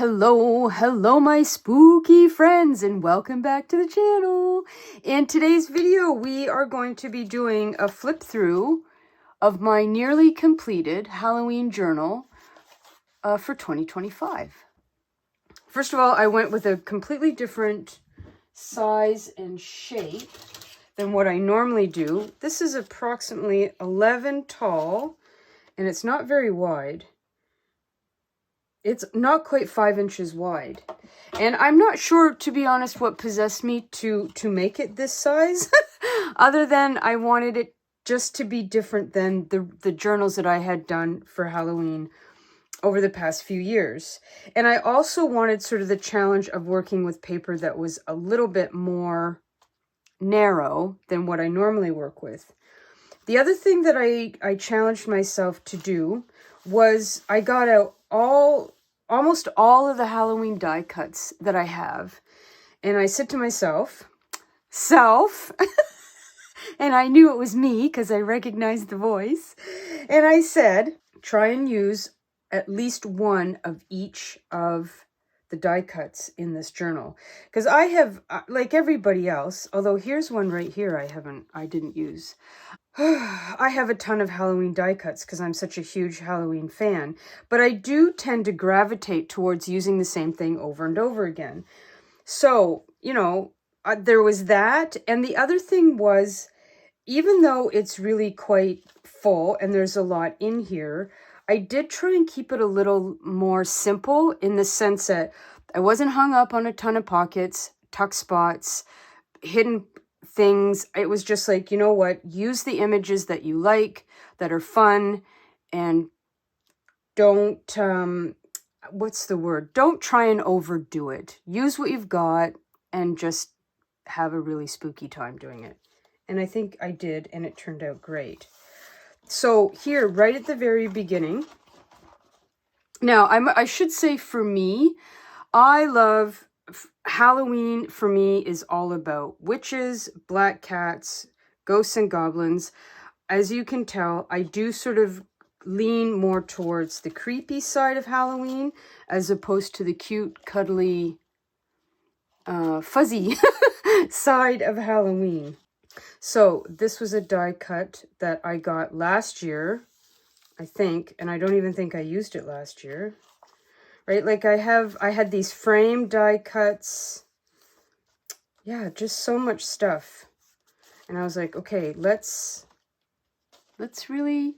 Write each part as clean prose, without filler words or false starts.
Hello my spooky friends, and welcome back to the channel. In today's video we are going to be doing a flip through of my nearly completed Halloween journal for 2025. First of all, I went with a completely different size and shape than what I normally do. This is approximately 11 tall and it's not very wide. It's not quite 5 inches wide. And I'm not sure, to be honest, what possessed me to make it this size. Other than I wanted it just to be different than the journals that I had done for Halloween over the past few years. And I also wanted sort of the challenge of working with paper that was a little bit more narrow than what I normally work with. The other thing that I challenged myself to do was I got out almost all of the Halloween die cuts that I have. And I said to myself, and I knew it was me because I recognized the voice. And I said, try and use at least one of each of the die cuts in this journal. Because I have, like everybody else, although here's one right here I didn't use. I have a ton of Halloween die cuts because I'm such a huge Halloween fan, but I do tend to gravitate towards using the same thing over and over again. So, you know, there was that. And the other thing was, even though it's really quite full and there's a lot in here, I did try and keep it a little more simple in the sense that I wasn't hung up on a ton of pockets, tuck spots, hidden things. It was just like, you know what, use the images that you like, that are fun, and don't, what's the word? Don't try and overdo it. Use what you've got and just have a really spooky time doing it. And I think I did, and it turned out great. So here, right at the very beginning, now I should say for me, I love Halloween. For me is all about witches, black cats, ghosts and goblins. As you can tell, I do sort of lean more towards the creepy side of Halloween as opposed to the cute, cuddly, fuzzy side of Halloween. So this was a die cut that I got last year, I think, and I don't even think I used it last year. Right, like I had these frame die cuts. Yeah, just so much stuff. And I was like, okay, let's really,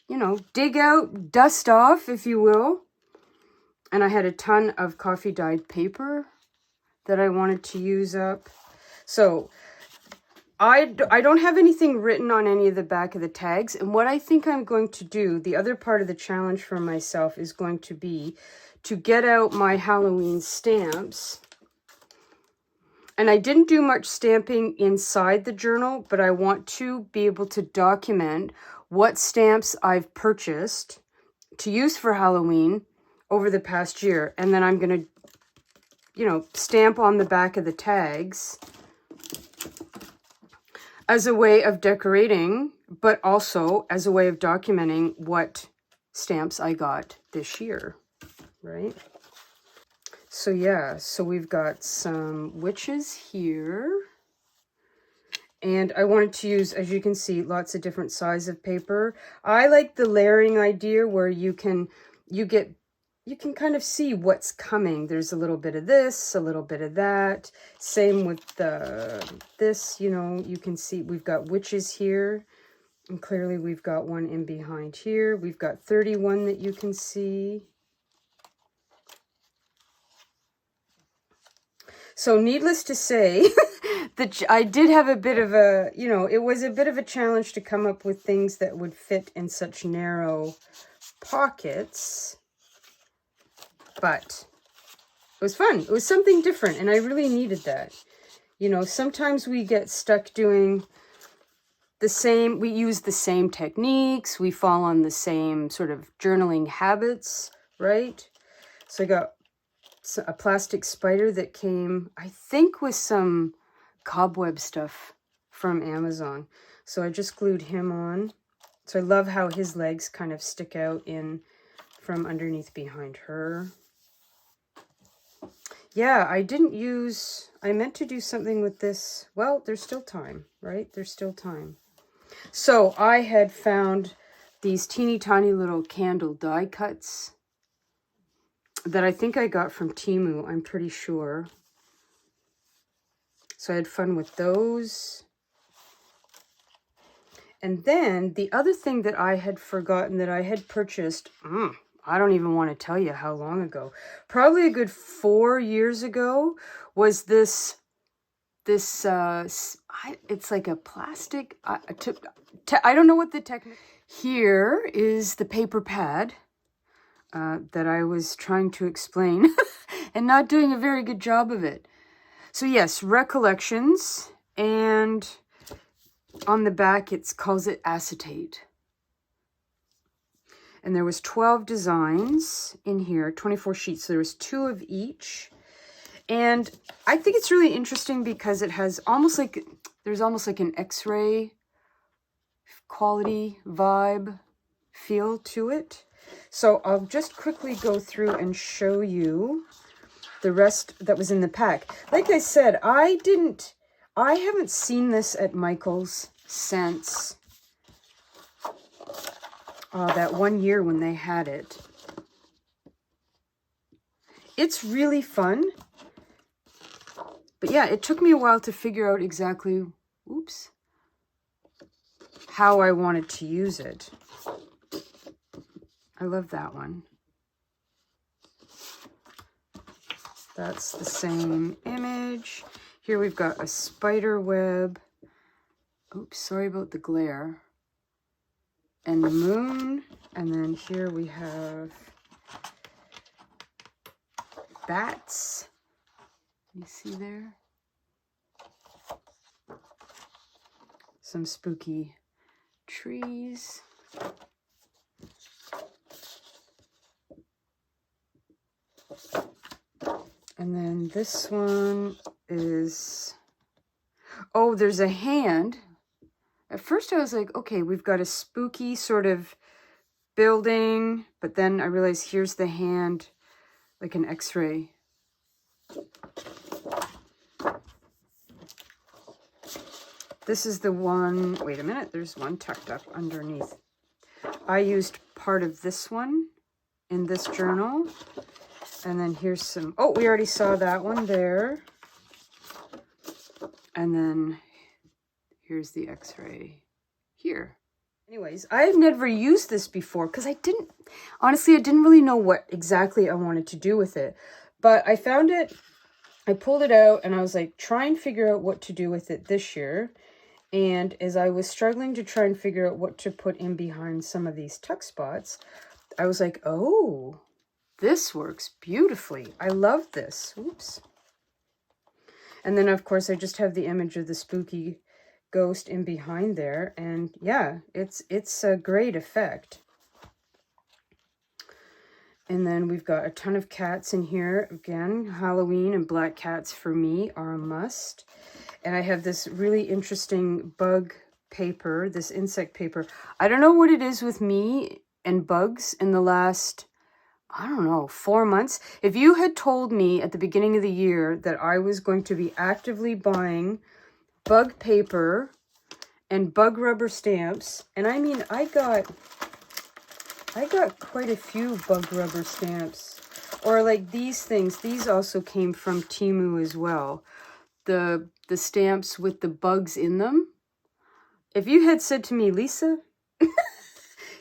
you know, dig out, dust off, if you will. And I had a ton of coffee dyed paper that I wanted to use up. So I don't have anything written on any of the back of the tags. And what I think I'm going to do, the other part of the challenge for myself is going to be to get out my Halloween stamps. And I didn't do much stamping inside the journal, but I want to be able to document what stamps I've purchased to use for Halloween over the past year. And then I'm going to, you know, stamp on the back of the tags as a way of decorating, but also as a way of documenting what stamps I got this year. Right? So yeah, so we've got some witches here. And I wanted to use, as you can see, lots of different sizes of paper. I like the layering idea where you can kind of see what's coming. There's a little bit of this, a little bit of that. Same with this, you know, you can see we've got witches here. And clearly we've got one in behind here. We've got 31 that you can see. So needless to say, that I did have a bit of a, you know, it was a bit of a challenge to come up with things that would fit in such narrow pockets. But it was fun. It was something different, and I really needed that. You know, sometimes we get stuck doing the same, we use the same techniques, we fall on the same sort of journaling habits, right? So I got a plastic spider that came, I think, with some cobweb stuff from Amazon. So I just glued him on. So I love how his legs kind of stick out in from underneath behind her. yeah, I didn't use, I meant to do something with this. Well, there's still time, right? There's still time. So I had found these teeny tiny little candle die cuts that I think I got from Temu, I'm pretty sure. So I had fun with those. And then the other thing that I had forgotten that I had purchased, I don't even want to tell you how long ago, probably a good 4 years ago, was this, it's like a plastic, I don't know what the technique. Here is the paper pad that I was trying to explain and not doing a very good job of it. So yes, Recollections, and on the back it calls it acetate. And there was 12 designs in here, 24 sheets. So there was 2 of each. And I think it's really interesting because it has almost like, there's almost like an X-ray quality vibe feel to it. So I'll just quickly go through and show you the rest that was in the pack. Like I said, I haven't seen this at Michael's since that 1 year when they had it. It's really fun. But yeah, it took me a while to figure out exactly, how I wanted to use it. I love that one. That's the same image. Here we've got a spider web. Oops, sorry about the glare. And the moon. And then here we have bats. You see there? Some spooky trees. And then this one is, oh, there's a hand. At first I was like, okay, we've got a spooky sort of building, but then I realized here's the hand, like an X-ray. This is the one, wait a minute, there's one tucked up underneath. I used part of this one in this journal. And then here's some, oh, we already saw that one there. And then here's the X-ray here. Anyways, I had never used this before because honestly, I didn't really know what exactly I wanted to do with it. But I found it, I pulled it out and I was like, try and figure out what to do with it this year. And as I was struggling to try and figure out what to put in behind some of these tuck spots, I was like, oh, this works beautifully. I love this. Oops. And then, of course, I just have the image of the spooky ghost in behind there. And yeah, it's a great effect. And then we've got a ton of cats in here. Again, Halloween and black cats for me are a must. And I have this really interesting bug paper, this insect paper. I don't know what it is with me and bugs in the last, I don't know, 4 months. If you had told me at the beginning of the year that I was going to be actively buying bug paper and bug rubber stamps, and I mean, I got quite a few bug rubber stamps. Or like these things, these also came from Temu as well. The stamps with the bugs in them. If you had said to me, Lisa,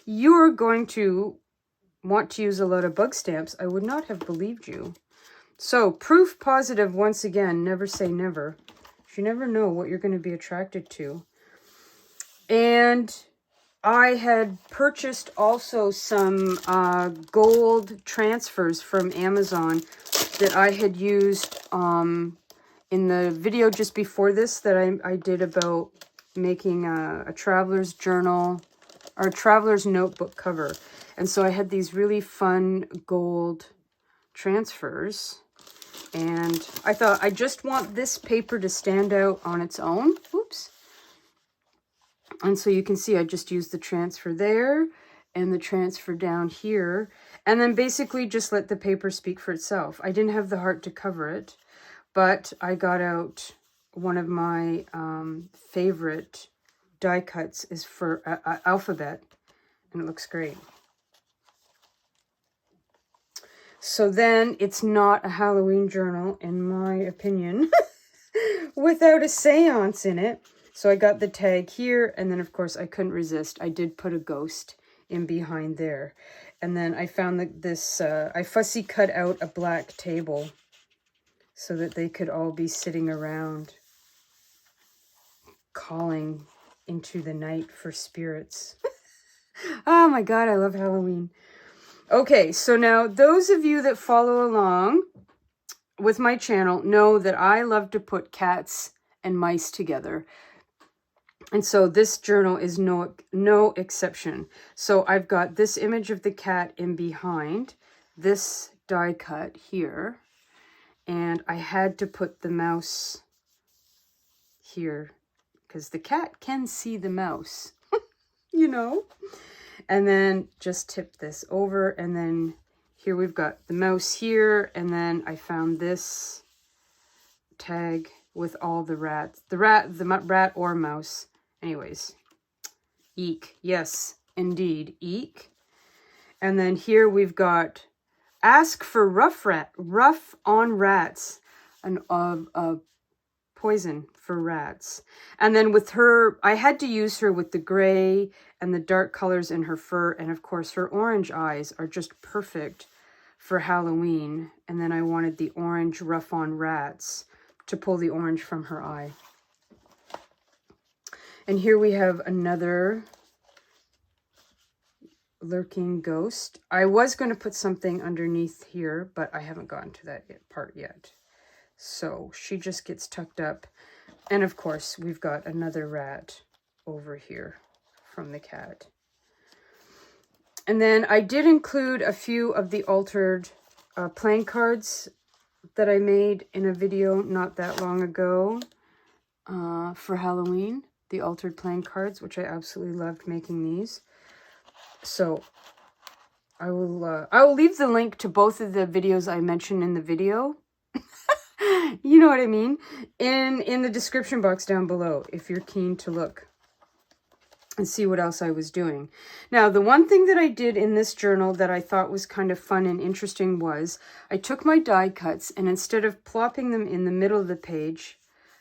you're going to want to use a lot of bug stamps, I would not have believed you. So, proof positive once again, never say never. You never know what you're going to be attracted to. And I had purchased also some gold transfers from Amazon that I had used in the video just before this that I did about making a traveler's journal or a traveler's notebook cover. And so I had these really fun gold transfers. And I thought, I just want this paper to stand out on its own. Oops. And so you can see I just used the transfer there and the transfer down here. And then basically just let the paper speak for itself. I didn't have the heart to cover it, but I got out one of my favorite die cuts is for alphabet, and it looks great. So then it's not a Halloween journal, in my opinion, without a seance in it. So I got the tag here, and then of course I couldn't resist. I did put a ghost in behind there. And then I found that this, I fussy cut out a black table so that they could all be sitting around calling into the night for spirits. Oh my God, I love Halloween. Okay, so now those of you that follow along with my channel know that I love to put cats and mice together. And so this journal is no exception. So I've got this image of the cat in behind, this die cut here, and I had to put the mouse here because the cat can see the mouse, you know. And then just tip this over, and then here we've got the mouse here, and then I found this tag with all the rats, the rat or mouse. Anyways, eek. Yes, indeed, eek. And then here we've got ask for rough on rats, and poison for rats. And then with her, I had to use her with the gray and the dark colors in her fur, and of course her orange eyes are just perfect for Halloween. And then I wanted the orange rough on rats to pull the orange from her eye. And here we have another lurking ghost. I was going to put something underneath here, but I haven't gotten to that part yet. So she just gets tucked up. And of course, we've got another rat over here from the cat. And then I did include a few of the altered playing cards that I made in a video not that long ago for Halloween. The altered playing cards, which I absolutely loved making these. So I will leave the link to both of the videos I mentioned in the video. You know what I mean? In the description box down below, if you're keen to look and see what else I was doing. Now, the one thing that I did in this journal that I thought was kind of fun and interesting was I took my die cuts, and instead of plopping them in the middle of the page,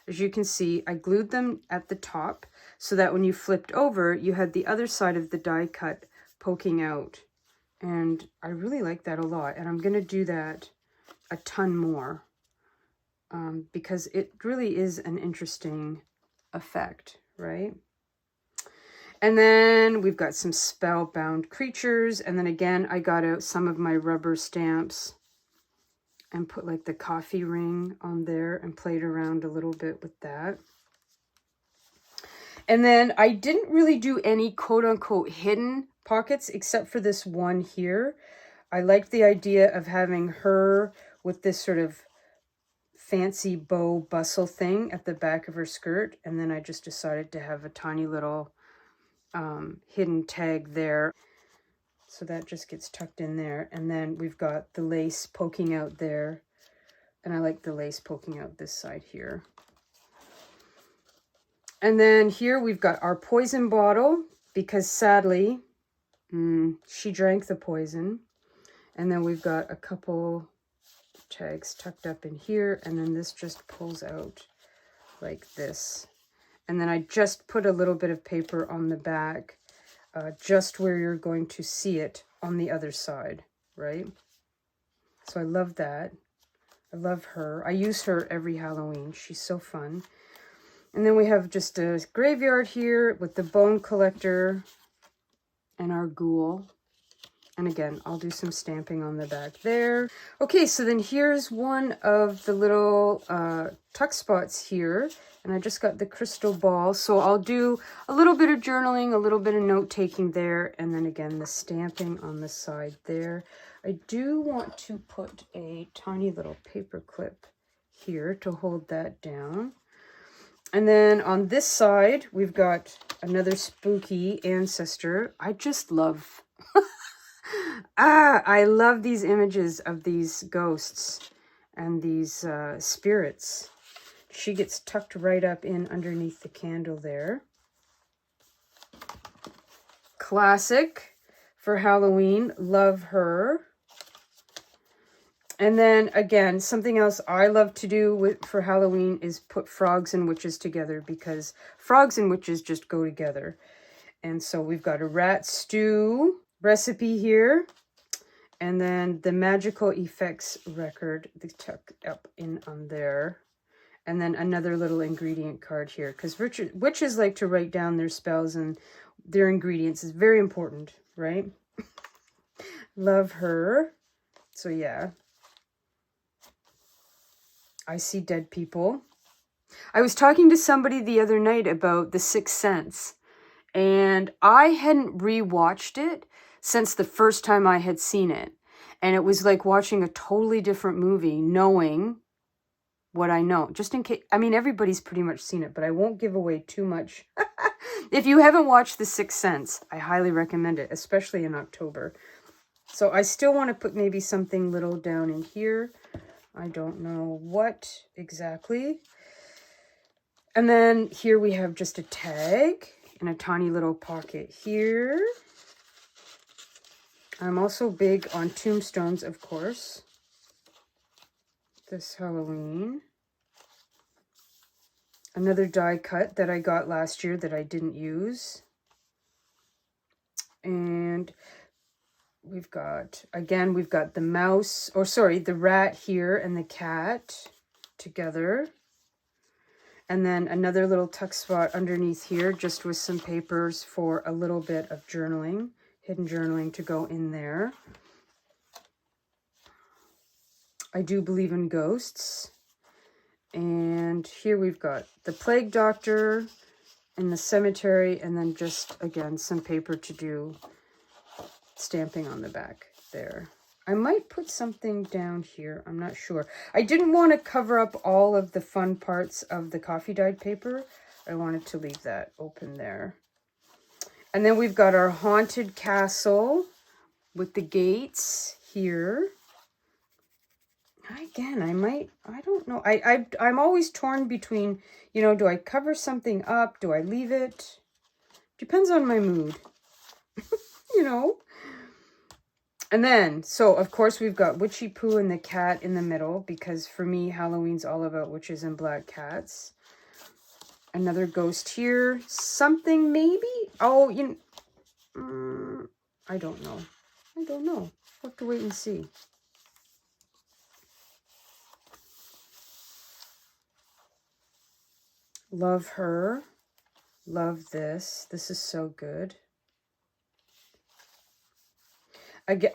as you can see, I glued them at the top so that when you flipped over, you had the other side of the die cut poking out. And I really like that a lot. And I'm going to do that a ton more because it really is an interesting effect, right? And then we've got some spellbound creatures. And then again, I got out some of my rubber stamps and put like the coffee ring on there and played around a little bit with that. And then I didn't really do any quote-unquote hidden pockets except for this one here. I liked the idea of having her with this sort of fancy bow bustle thing at the back of her skirt. And then I just decided to have a tiny little hidden tag there. So that just gets tucked in there. And then we've got the lace poking out there. And I like the lace poking out this side here. And then here we've got our poison bottle, because sadly, she drank the poison. And then we've got a couple tags tucked up in here. And then this just pulls out like this. And then I just put a little bit of paper on the back, just where you're going to see it on the other side, right? So I love that. I love her. I use her every Halloween. She's so fun. And then we have just a graveyard here with the bone collector and our ghoul. And again, I'll do some stamping on the back there. Okay, so then here's one of the little tuck spots here. And I just got the crystal ball. So I'll do a little bit of journaling, a little bit of note-taking there. And then again, the stamping on the side there. I do want to put a tiny little paper clip here to hold that down. And then on this side, we've got another spooky ancestor. I just love I love these images of these ghosts and these spirits. She gets tucked right up in underneath the candle there. Classic for Halloween. Love her. And then again, something else I love to do for Halloween is put frogs and witches together, because frogs and witches just go together. And so we've got a rat stew recipe here. And then the magical effects record, they tuck up in on there. And then another little ingredient card here, because witches like to write down their spells and their ingredients. Is very important, right? Love her. So yeah. I see dead people. I was talking to somebody the other night about The Sixth Sense, and I hadn't rewatched it since the first time I had seen it. And it was like watching a totally different movie, knowing what I know. Just in case, I mean, everybody's pretty much seen it, but I won't give away too much. If you haven't watched The Sixth Sense, I highly recommend it, especially in October. So I still want to put maybe something little down in here. I don't know what exactly. And then here we have just a tag and a tiny little pocket here. I'm also big on tombstones, of course, this Halloween. Another die cut that I got last year that I didn't use. And we've got, again, we've got the mouse, or sorry, the rat here and the cat together. And then another little tuck spot underneath here, just with some papers for a little bit of journaling, hidden journaling to go in there. I do believe in ghosts. And here we've got the plague doctor in the cemetery, and then just, again, some paper to do stamping on the back there. I might put something down here. I'm not sure. I didn't want to cover up all of the fun parts of the coffee dyed paper. I wanted to leave that open there. And then we've got our haunted castle with the gates here. Again, I don't know. I'm always torn between, you know, do I cover something up? Do I leave it? Depends on my mood, you know. And then, so of course we've got Witchy Poo and the cat in the middle, because for me, Halloween's all about witches and black cats. Another ghost here. Something maybe? Oh, you know, I don't know. I don't know. We'll have to wait and see. Love her. Love this. This is so good.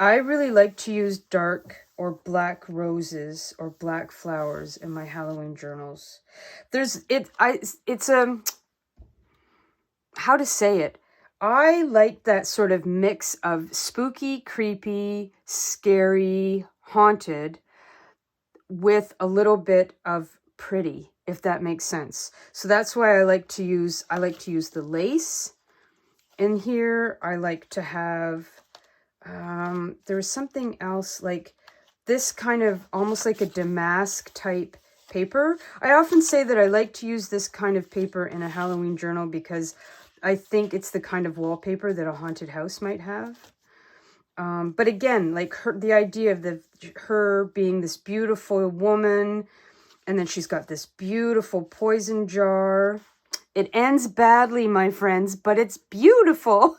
I really like to use dark or black roses or black flowers in my Halloween journals. It's how to say it. I like that sort of mix of spooky, creepy, scary, haunted with a little bit of pretty, if that makes sense. So that's why I like to use the lace in here. I like to have there's something else like this kind of almost like a damask type paper. I often say that I like to use this kind of paper in a Halloween journal because I think it's the kind of wallpaper that a haunted house might have. But again, like the idea of her being this beautiful woman, and then she's got this beautiful poison jar. It ends badly, my friends, but it's beautiful.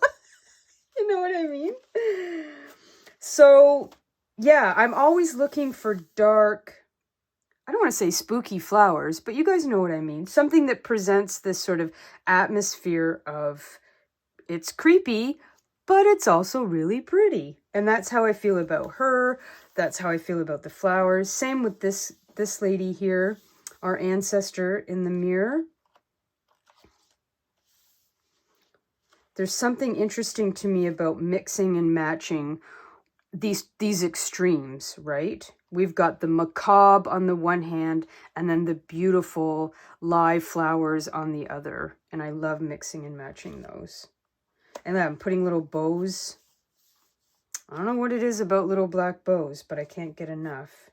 You know what I mean? So, yeah, I'm always looking for dark, I don't want to say spooky flowers, but you guys know what I mean. Something that presents this sort of atmosphere of it's creepy, but it's also really pretty. And that's how I feel about her. That's how I feel about the flowers. Same with this lady here, our ancestor in the mirror. There's something interesting to me about mixing and matching these extremes, right? We've got the macabre on the one hand and then the beautiful live flowers on the other. And I love mixing and matching those. And then I'm putting little bows I don't know what it is about little black bows, but I can't get enough.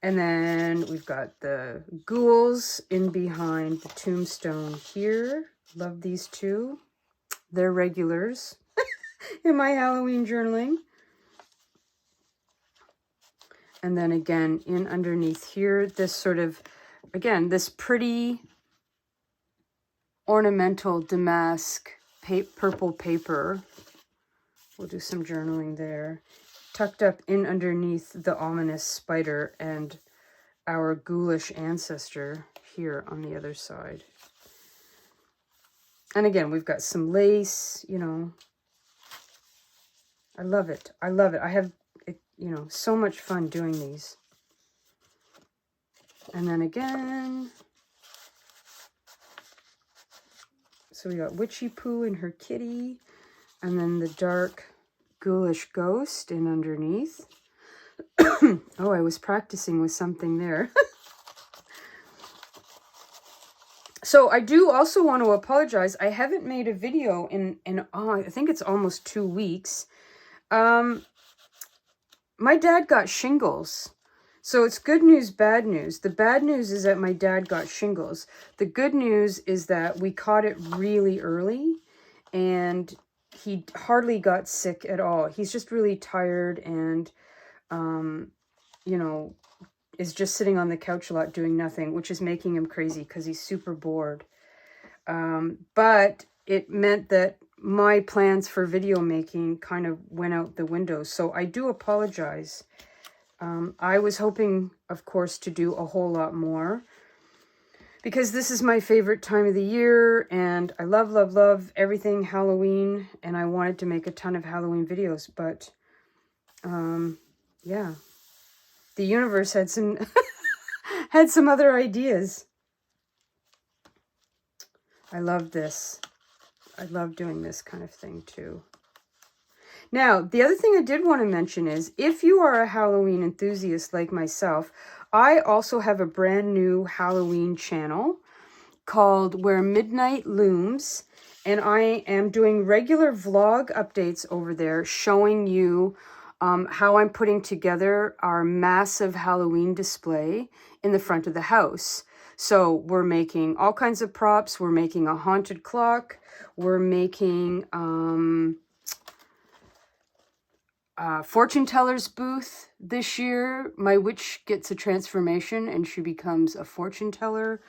And then we've got the ghouls in behind the tombstone here. Love these two. They're regulars in my Halloween journaling. And then again, in underneath here, this sort of, again, this pretty ornamental damask purple paper. We'll do some journaling there. Tucked up in underneath the ominous spider and our ghoulish ancestor here on the other side. And again, we've got some lace, you know. I love it. I love it. I have, you know, so much fun doing these. And then again, so we got Witchy Poo and her kitty, and then the dark ghoulish ghost in underneath. Oh, I was practicing with something there. So I do also want to apologize. I haven't made a video in I think it's almost 2 weeks. My dad got shingles. So it's good news, bad news. The bad news is that my dad got shingles. The good news is that we caught it really early and he hardly got sick at all. He's just really tired and, you know, is just sitting on the couch a lot doing nothing, which is making him crazy because he's super bored. But it meant that my plans for video making kind of went out the window. So I do apologize. I was hoping, of course, to do a whole lot more because this is my favorite time of the year and I love, love, love everything Halloween and I wanted to make a ton of Halloween videos, but yeah, the universe had some had some other ideas. I love this. I love doing this kind of thing too. Now, the other thing I did want to mention is if you are a Halloween enthusiast like myself, I also have a brand new Halloween channel called Where Midnight Looms, and I am doing regular vlog updates over there showing you how I'm putting together our massive Halloween display in the front of the house. So we're making all kinds of props. We're making a haunted clock. We're making fortune teller's booth this year. My witch gets a transformation and she becomes a fortune teller.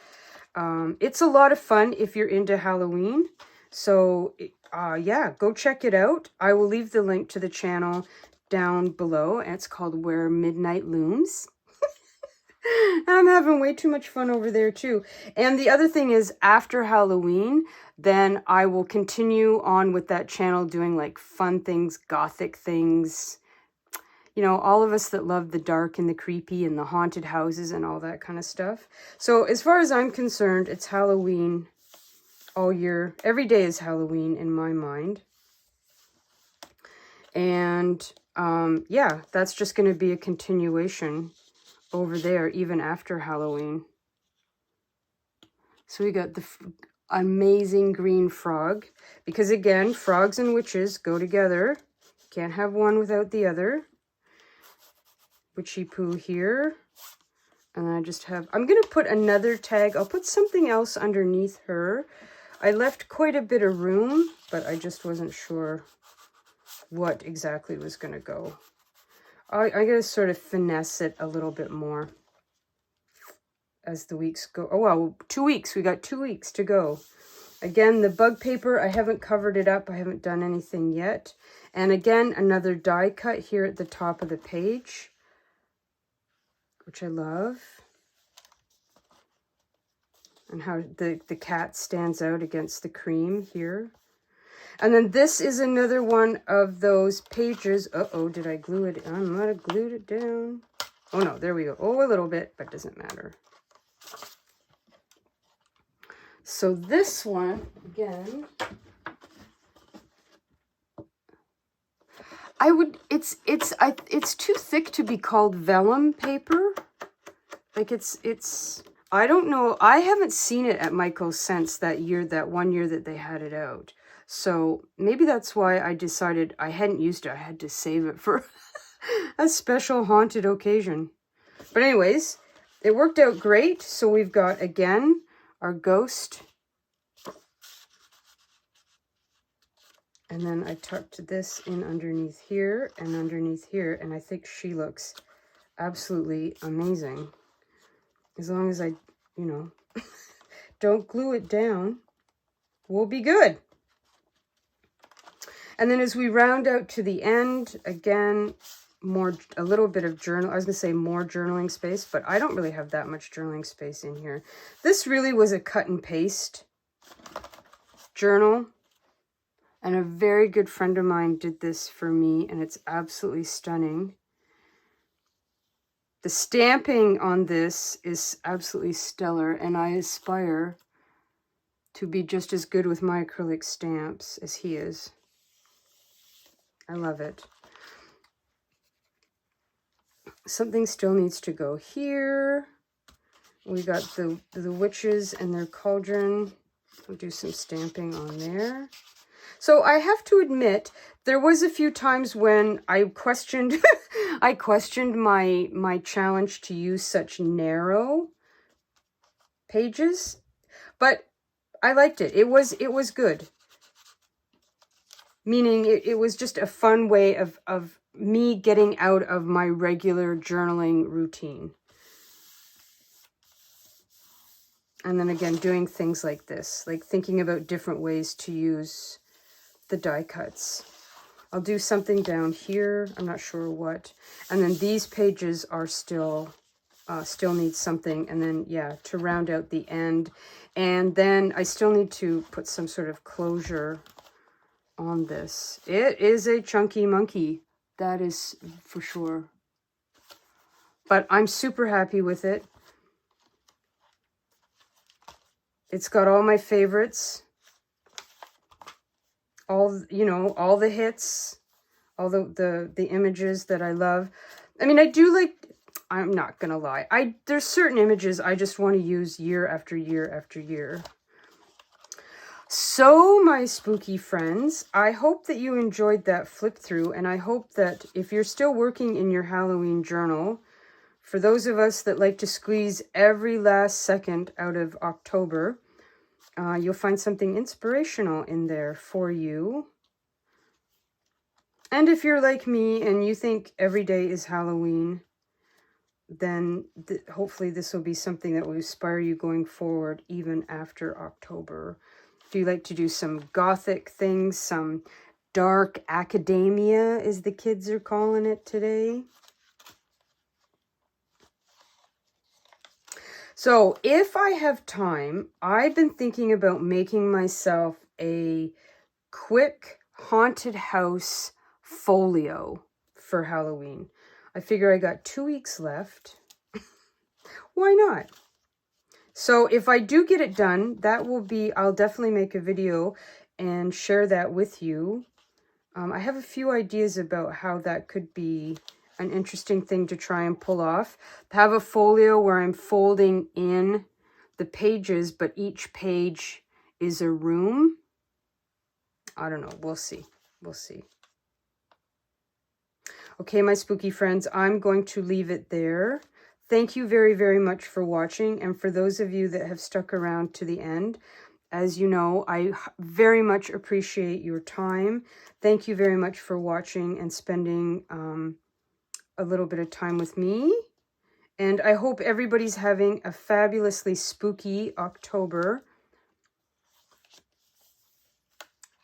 It's a lot of fun if you're into Halloween. So yeah, go check it out. I will leave the link to the channel down below. And it's called Where Midnight Looms. I'm having way too much fun over there too. And the other thing is after Halloween, then I will continue on with that channel doing like fun things, gothic things. You know, all of us that love the dark and the creepy and the haunted houses and all that kind of stuff. So as far as I'm concerned, it's Halloween all year. Every day is Halloween in my mind. And yeah, that's just going to be a continuation over there even after Halloween. So we got the amazing green frog, because again, frogs and witches go together. Can't have one without the other. Witchy Poo here. And I just have, I'm going to put another tag. I'll put something else underneath her. I left quite a bit of room, but I just wasn't sure what exactly was going to go. I got to sort of finesse it a little bit more as the weeks go. Oh, well, 2 weeks. We got 2 weeks to go. Again, the bug paper, I haven't covered it up. I haven't done anything yet. And again, another die cut here at the top of the page, which I love. And how the cat stands out against the cream here. And then this is another one of those pages. Uh-oh, did I glue it? I might have glued it down. Oh, no, there we go. Oh, a little bit, but doesn't matter. So this one, again, it's too thick to be called vellum paper. Like it's, I don't know. I haven't seen it at Michael's since that year, that one year that they had it out. So maybe that's why I decided I hadn't used it. I had to save it for a special haunted occasion. But anyways, it worked out great. So we've got, again, our ghost. And then I tucked this in underneath here and underneath here. And I think she looks absolutely amazing. As long as I, you know, don't glue it down, we'll be good. And then as we round out to the end, again, a little bit of journal. I was going to say more journaling space, but I don't really have that much journaling space in here. This really was a cut and paste journal. And a very good friend of mine did this for me, and it's absolutely stunning. The stamping on this is absolutely stellar, and I aspire to be just as good with my acrylic stamps as he is. I love it. Something still needs to go here. We got the witches and their cauldron. We'll do some stamping on there. So I have to admit, there was a few times when I questioned I questioned my challenge to use such narrow pages, but I liked it. It was good. Meaning it was just a fun way of me getting out of my regular journaling routine. And then again, doing things like this, like thinking about different ways to use the die cuts. I'll do something down here. I'm not sure what. And then these pages are still need something. And then, yeah, to round out the end. And then I still need to put some sort of closure on this. It is a chunky monkey. That is for sure. But I'm super happy with it. It's got all my favorites. All, you know, all the hits, all the images that I love. I mean, I do like, I'm not gonna lie, there's certain images I just want to use year after year after year. So, my spooky friends, I hope that you enjoyed that flip through, and I hope that if you're still working in your Halloween journal, for those of us that like to squeeze every last second out of October, you'll find something inspirational in there for you. And if you're like me and you think every day is Halloween, then hopefully this will be something that will inspire you going forward even after October. If you like to do some gothic things, some dark academia, as the kids are calling it today. So if I have time, I've been thinking about making myself a quick haunted house folio for Halloween. I figure I got 2 weeks left. Why not? So if I do get it done, that will be, I'll definitely make a video and share that with you. I have a few ideas about how that could be an interesting thing to try and pull off. Have a folio where I'm folding in the pages, but each page is a room. I don't know. We'll see. We'll see. Okay, my spooky friends, I'm going to leave it there. Thank you very, very much for watching. And for those of you that have stuck around to the end, as you know, I very much appreciate your time. Thank you very much for watching and spending a little bit of time with me. And I hope everybody's having a fabulously spooky October.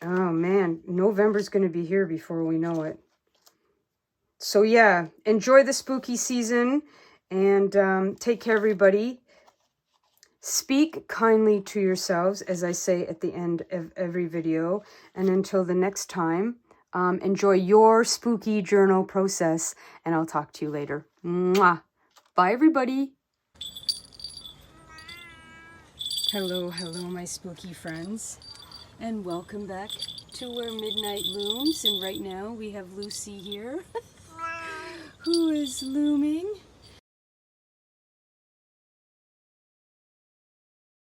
Oh man, November's going to be here before we know it. So yeah, enjoy the spooky season and take care, everybody. Speak kindly to yourselves, as I say at the end of every video. And until the next time, enjoy your spooky journal process, and I'll talk to you later. Mwah. Bye, everybody. Hello, hello, my spooky friends, and welcome back to Where Midnight Looms. And right now we have Lucy here, who is looming.